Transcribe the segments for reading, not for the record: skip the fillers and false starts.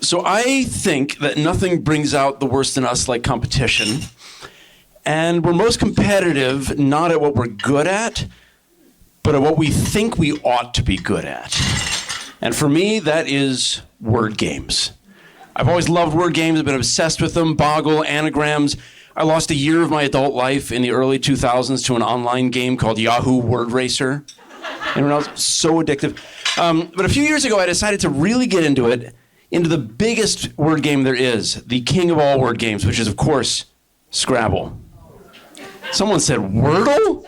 So I think that nothing brings out the worst in us like competition. And we're most competitive not at what we're good at, but at what we think we ought to be good at. And for me, that is word games. I've always loved word games. I've been obsessed with them, boggle, anagrams. I lost a year of my adult life in the early 2000s to an online game called Yahoo Word Racer. Anyone else? So addictive. But a few years ago, I decided to really get into the biggest word game there is, the king of all word games, which is, of course, Scrabble. Someone said Wordle?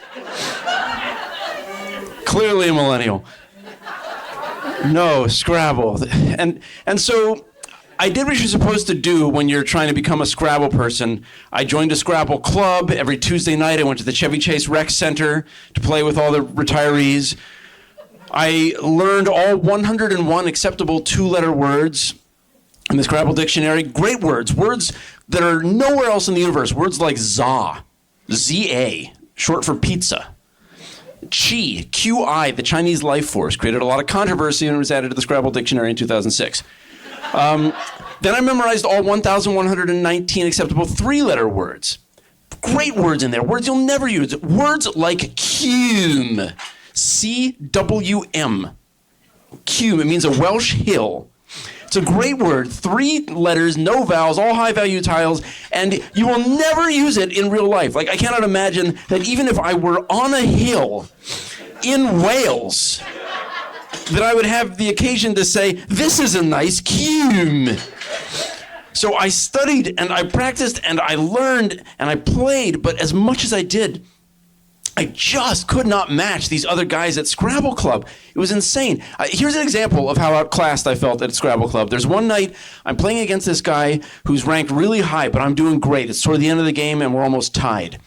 Clearly a millennial. No, Scrabble. And so I did what you're supposed to do when you're trying to become a Scrabble person. I joined a Scrabble club. Every Tuesday night, I went to the Chevy Chase Rec Center to play with all the retirees. I learned all 101 acceptable two-letter words in the Scrabble dictionary. Great words that are nowhere else in the universe. Words like za, Z-A, short for pizza. Qi, Q-I, the Chinese life force, created a lot of controversy and was added to the Scrabble dictionary in 2006. Then I memorized all 1,119 acceptable three-letter words. Great words in there, words you'll never use. Words like cume, C-W-M. Cume, it means a Welsh hill. It's a great word, 3 letters, no vowels, all high-value tiles, and you will never use it in real life. Like, I cannot imagine that even if I were on a hill in Wales, that I would have the occasion to say, this is a nice cume. So I studied, and I practiced, and I learned, and I played, but as much as I did, I just could not match these other guys at Scrabble Club. It was insane. Here's an example of how outclassed I felt at Scrabble Club. There's one night I'm playing against this guy who's ranked really high, but I'm doing great. It's toward the end of the game and we're almost tied.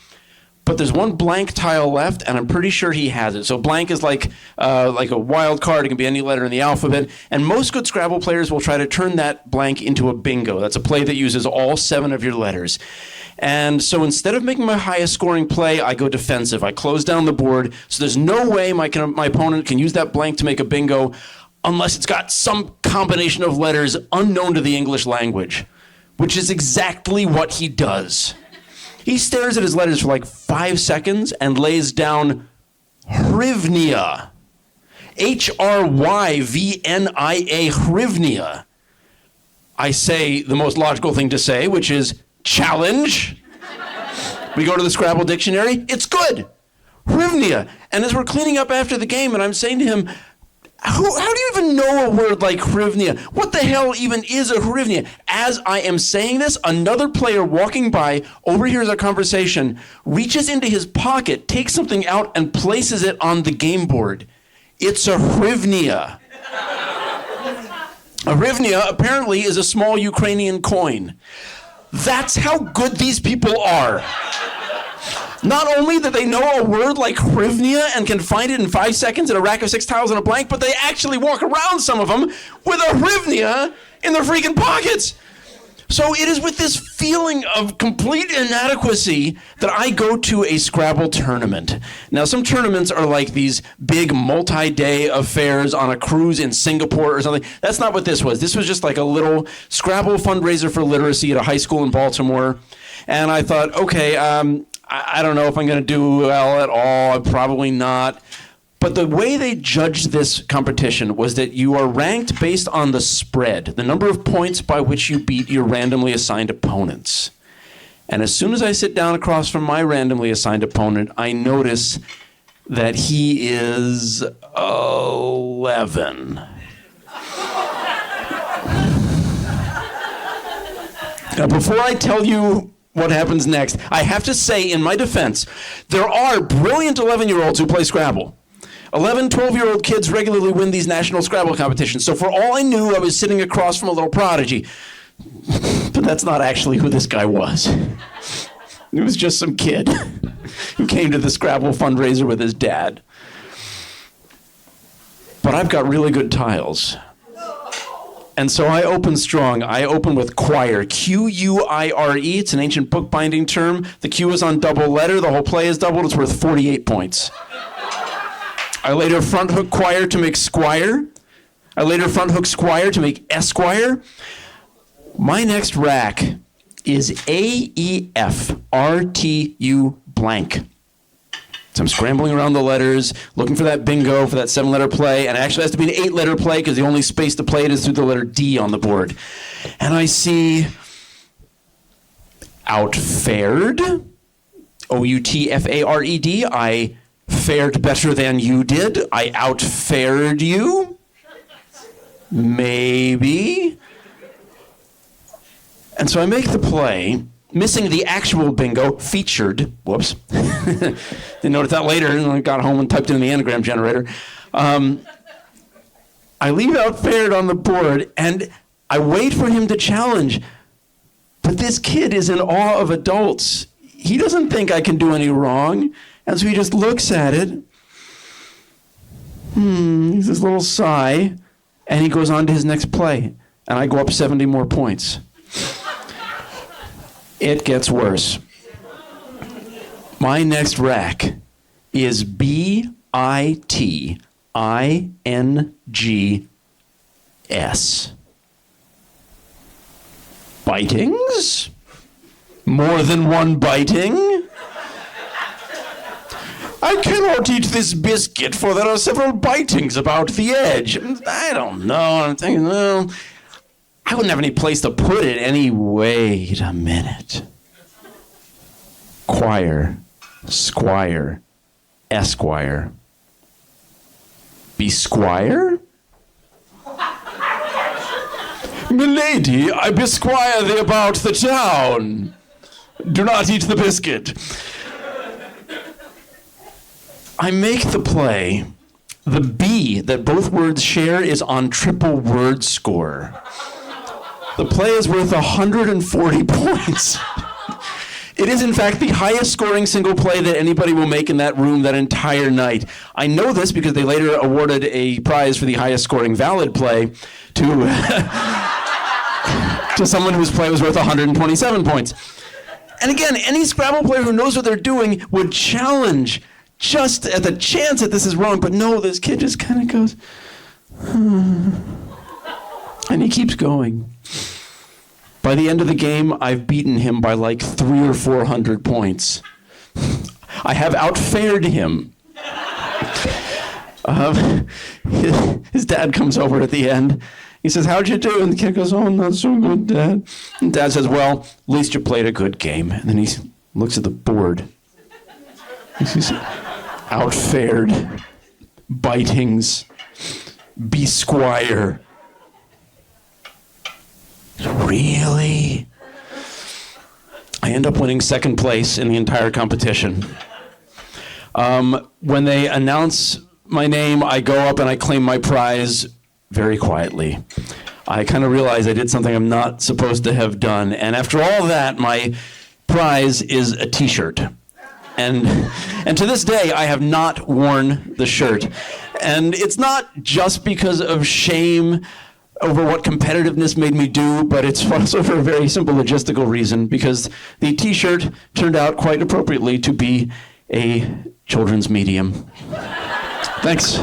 But there's one blank tile left, and I'm pretty sure he has it. So blank is like a wild card. It can be any letter in the alphabet. And most good Scrabble players will try to turn that blank into a bingo. That's a play that uses all 7 of your letters. And so instead of making my highest scoring play, I go defensive. I close down the board. So there's no way my opponent can use that blank to make a bingo unless it's got some combination of letters unknown to the English language, which is exactly what he does. He stares at his letters for like 5 seconds and lays down Hrivnia. H-R-Y-V-N-I-A, Hrivnia. I say the most logical thing to say, which is challenge. We go to the Scrabble dictionary. It's good. Hrivnia. And as we're cleaning up after the game, and I'm saying to him, how do you even know a word like Hrivnia? What the hell even is a Hrivnia? As I am saying this, another player walking by overhears our conversation, reaches into his pocket, takes something out, and places it on the game board. It's a Hrivnia. A Hrivnia apparently is a small Ukrainian coin. That's how good these people are. Not only that they know a word like Hrivnia and can find it in 5 seconds in a rack of 6 tiles and a blank, but they actually walk around, some of them, with a Hrivnia in their freaking pockets. So it is with this feeling of complete inadequacy that I go to a Scrabble tournament. Now, some tournaments are like these big multi-day affairs on a cruise in Singapore or something. That's not what this was. This was just like a little Scrabble fundraiser for literacy at a high school in Baltimore. And I thought, okay, I don't know if I'm going to do well at all. Probably not. But the way they judged this competition was that you are ranked based on the spread, the number of points by which you beat your randomly assigned opponents. And as soon as I sit down across from my randomly assigned opponent, I notice that he is 11. Now, before I tell you what happens next, I have to say in my defense, there are brilliant 11-year-olds who play Scrabble. 11, 12-year-old kids regularly win these national Scrabble competitions. So for all I knew, I was sitting across from a little prodigy. But that's not actually who this guy was. It was just some kid who came to the Scrabble fundraiser with his dad. But I've got really good tiles. And so I open strong. I open with quire, Q-U-I-R-E. It's an ancient bookbinding term. The Q is on double letter. The whole play is doubled. It's worth 48 points. I later front hook quire to make squire. I later front hook squire to make esquire. My next rack is AEFRTU blank. So I'm scrambling around the letters, looking for that bingo, for that 7-letter play, and it actually has to be an 8-letter play because the only space to play it is through the letter D on the board. And I see outfared, OUTFARED. I fared better than you did. I outfared you. Maybe. And so I make the play, missing the actual bingo, featured. Whoops. Didn't notice that later. I got home and typed in the anagram generator. I leave outfared on the board, and I wait for him to challenge. But this kid is in awe of adults. He doesn't think I can do any wrong. And so he just looks at it. He's this little sigh. And he goes on to his next play. And I go up 70 more points. It gets worse. My next rack is BITINGS. Bitings? More than one biting? I cannot eat this biscuit, for there are several bitings about the edge. I don't know. I'm thinking, well, I wouldn't have any place to put it any. Wait a minute. Choir, squire, esquire. Besquire? Milady, I besquire thee about the town. Do not eat the biscuit. I make the play. The B that both words share is on triple word score. The play is worth 140 points. It is, in fact, the highest scoring single play that anybody will make in that room that entire night. I know this because they later awarded a prize for the highest scoring valid play to someone whose play was worth 127 points. And again, any Scrabble player who knows what they're doing would challenge just at the chance that this is wrong. But no, this kid just kind of goes, and he keeps going. By the end of the game, I've beaten him by like 300 or 400 points. I have outfared him. His dad comes over at the end. He says, "How'd you do?" And the kid goes, "Oh, not so good, Dad." And Dad says, "Well, at least you played a good game." And then he looks at the board. He says, outfared, bitings, besquire. Really? I end up winning second place in the entire competition. When they announce my name, I go up and I claim my prize very quietly. I kind of realize I did something I'm not supposed to have done. And after all that, my prize is a t-shirt. And to this day, I have not worn the shirt. And it's not just because of shame over what competitiveness made me do, but it's also for a very simple logistical reason, because the t-shirt turned out quite appropriately to be a children's medium. Thanks.